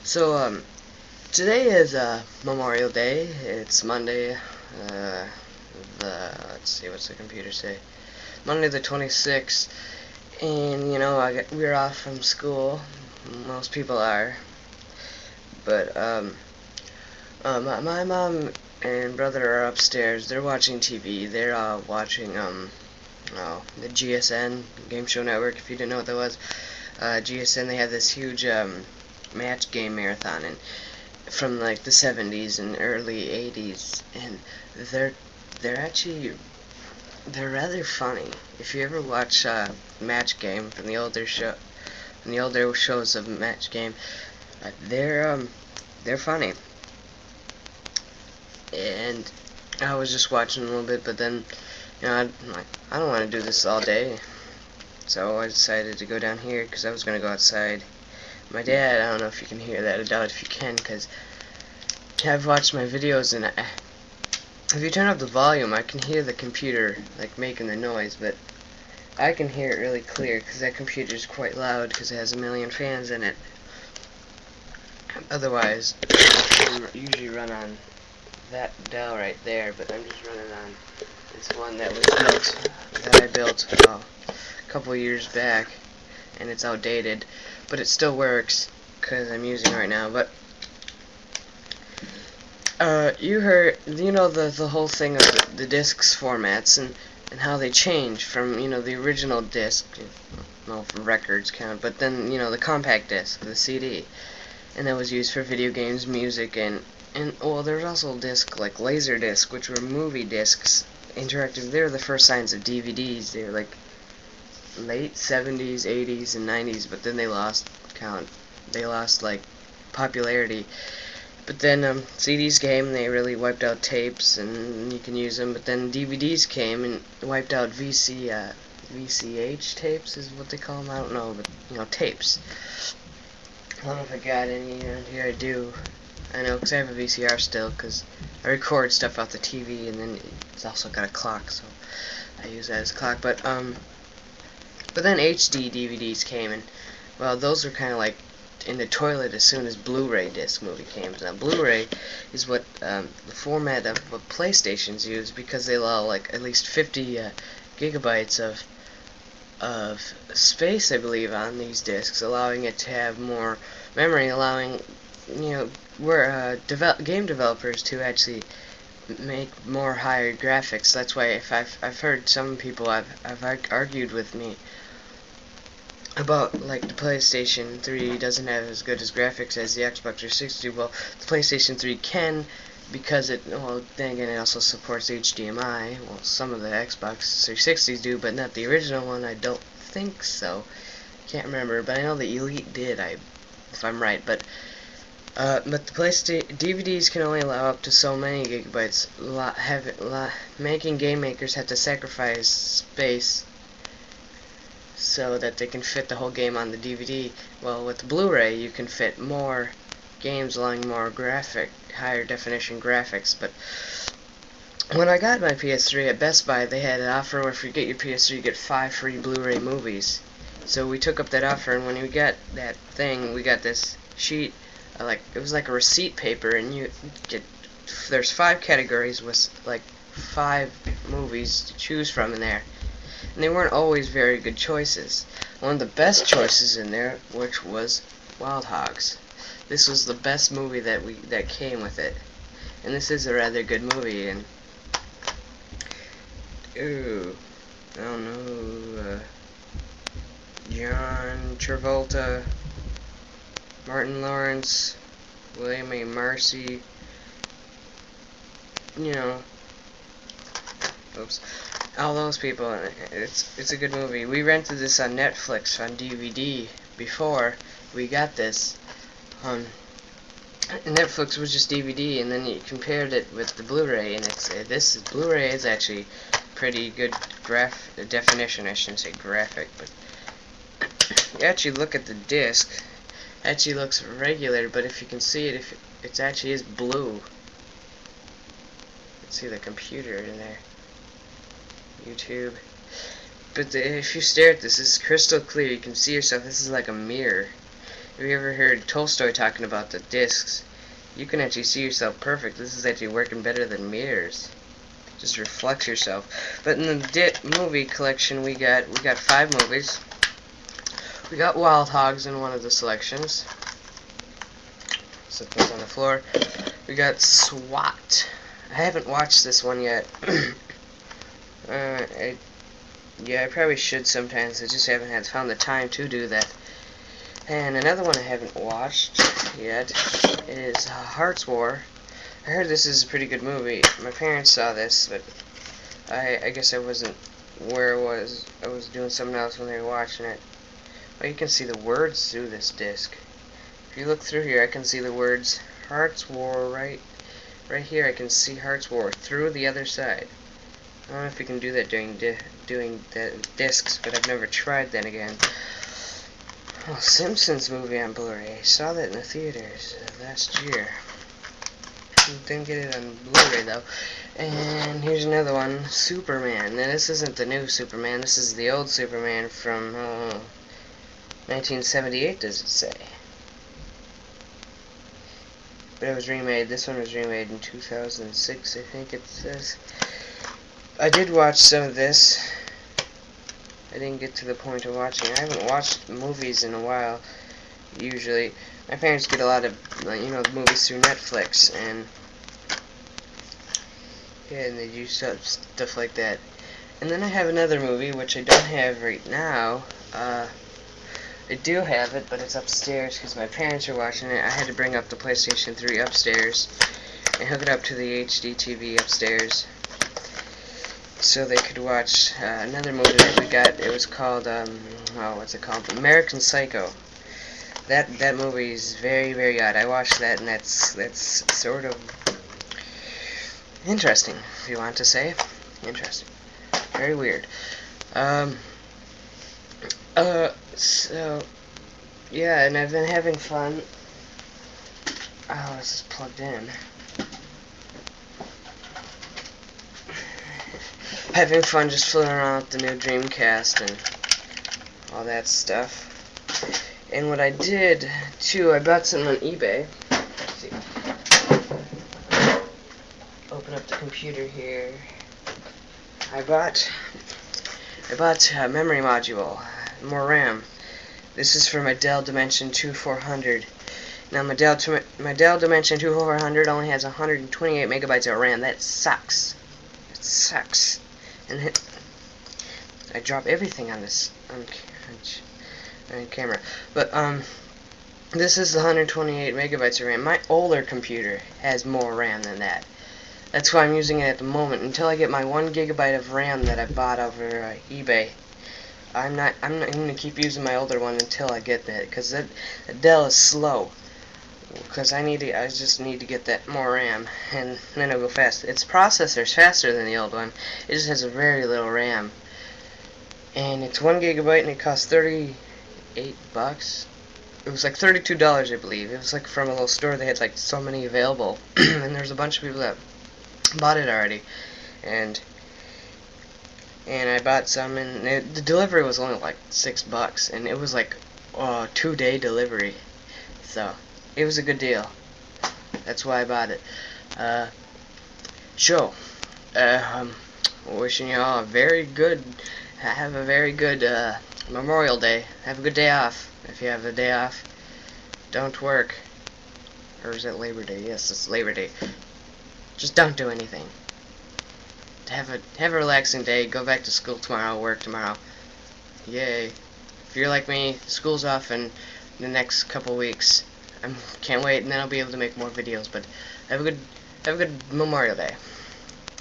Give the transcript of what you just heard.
So, today is Memorial Day. It's Monday. Let's see, what's the computer say? Monday the 26th. And we're off from school. Most people are. But my mom and brother are upstairs. They're watching TV. They're watching the GSN Game Show Network. If you didn't know what that was, GSN, they have this huge match game marathon, and from like the 70s and early 80s, and they're they're rather funny. If you ever watch Match Game from the older shows of Match Game, they're funny. And I was just watching a little bit, but then I'm like, I don't want to do this all day, so I decided to go down here because I was gonna go outside. My dad, I don't know if you can hear that. I doubt if you can, because I've watched my videos, and if you turn up the volume, I can hear the computer like making the noise, but I can hear it really clear because that computer is quite loud because it has a million fans in it. Otherwise, I usually run on that Dell right there, but I'm just running on this one that I built a couple years back, and it's outdated, but it still works because I'm using it right now. But you heard, the whole thing of the discs formats and how they change from, the original disc, well, for records count, but then, the compact disc, the CD, and that was used for video games, music, and well, there's also a disc like Laserdisc, which were movie discs, interactive. They were the first signs of DVDs. They were like late 70s, 80s, and 90s, but then they lost count. They lost like popularity. But then CDs came, and they really wiped out tapes, and you can use them. But then DVDs came and wiped out VCH tapes is what they call them. I don't know, but tapes. I don't know if I got any around here. I do. I know, because I have a VCR still, because I record stuff off the TV, and then it's also got a clock, so I use that as a clock. But then HD DVDs came, and well, those were kind of like in the toilet as soon as Blu-ray disc movie came. Now, Blu-ray is what the format of what PlayStations use, because they allow like at least 50 gigabytes of space, I believe, on these discs, allowing it to have more memory, allowing game developers to actually make more higher graphics. That's why if I've heard some people have argued with me about like the PlayStation 3 doesn't have as good as graphics as the Xbox 360. Well, the PlayStation 3 can, because then again, it also supports HDMI. Well, some of the Xbox 360s do, but not the original one. I don't think so. Can't remember, but I know the Elite did. If I'm right, but the PlayStation DVDs can only allow up to so many gigabytes. Making game makers have to sacrifice space so that they can fit the whole game on the DVD. Well, with Blu-ray, you can fit more games, allowing more higher definition graphics. But when I got my PS3 at Best Buy, they had an offer where if you get your PS3, you get 5 free Blu-ray movies. So we took up that offer, and when we got that thing, we got this sheet. It was like a receipt paper, and there's 5 categories with like 5 movies to choose from in there, and they weren't always very good choices. One of the best choices in there, which was Wild Hogs. This was the best movie that came with it, and this is a rather good movie. And I don't know, John Travolta, Martin Lawrence, William A. Marcy, all those people. It's a good movie. We rented this on Netflix on DVD before we got this. Netflix was just DVD, and then you compared it with the Blu-ray, and Blu-ray is actually pretty good definition. I shouldn't say graphic, but you actually look at the disc. Actually looks regular, but if you can see it, it actually is blue. You can see the computer in there. YouTube. But if you stare at this, it's crystal clear. You can see yourself. This is like a mirror. Have you ever heard Tolstoy talking about the discs? You can actually see yourself perfect. This is actually working better than mirrors. Just reflects yourself. But in the movie collection, we got 5 movies. We got Wild Hogs in one of the selections. Set those on the floor. We got s.w.a.t. I haven't watched this one yet. Yeah, I probably should sometimes. I just haven't found the time to do that. And another one I haven't watched yet is Hearts War. I heard this is a pretty good movie. My parents saw this, but I guess I wasn't where I was. I was doing something else when they were watching it. Well, you can see the words through this disc. If you look through here, I can see the words Hearts War right here. I can see Hearts War through the other side. I don't know if you can do that doing the discs, but I've never tried that again. Oh, Simpsons movie on Blu-ray. I saw that in the theaters last year. Didn't get it on Blu-ray though. And here's another one, Superman. Now this isn't the new Superman. This is the old Superman from 1978. Does it say? But it was remade. This one was remade in 2006. I think it says. I did watch some of this. I didn't get to the point of watching. I haven't watched movies in a while. Usually, my parents get a lot of, the movies through Netflix, and yeah, and they do stuff like that. And then I have another movie which I don't have right now. I do have it, but it's upstairs because my parents are watching it. I had to bring up the PlayStation 3 upstairs and hook it up to the HD TV upstairs, so they could watch another movie that we got. It was called, what's it called? American Psycho. That movie is very, very odd. I watched that, and that's sort of interesting, if you want to say. Interesting. Very weird. So, yeah, and I've been having fun. Oh, this is plugged in. Having fun just fooling around with the new Dreamcast and all that stuff. And what I did too, I bought some on eBay. Let's see. Open up the computer here. I bought a memory module, more RAM. This is for my Dell Dimension 2400. Now my Dell Dimension 2400 only has 128 megabytes of RAM. That sucks. It sucks. And I drop everything on this on camera. But this is the 128 megabytes of RAM. My older computer has more RAM than that. That's why I'm using it at the moment. Until I get my 1 gigabyte of RAM that I bought over eBay, I'm gonna keep using my older one until I get that, because that Dell is slow. Because I just need to get that more RAM, and then it'll go fast. Its processor's faster than the old one. It just has a very little RAM, and it's 1 gigabyte, and it costs $38. It was like $32, I believe. It was like from a little store. They had like so many available, and there's a bunch of people that bought it already, and I bought some, and the delivery was only like $6, and it was like a 2-day delivery, so it was a good deal. That's why I bought it. Wishing you all have a very good Memorial Day. Have a good day off. If you have a day off, don't work. Or is it Labor Day? Yes, it's Labor Day. Just don't do anything. Have a relaxing day. Go back to school tomorrow. Work tomorrow. Yay! If you're like me, school's off in the next couple weeks. I can't wait, and then I'll be able to make more videos. But have a good Memorial Day.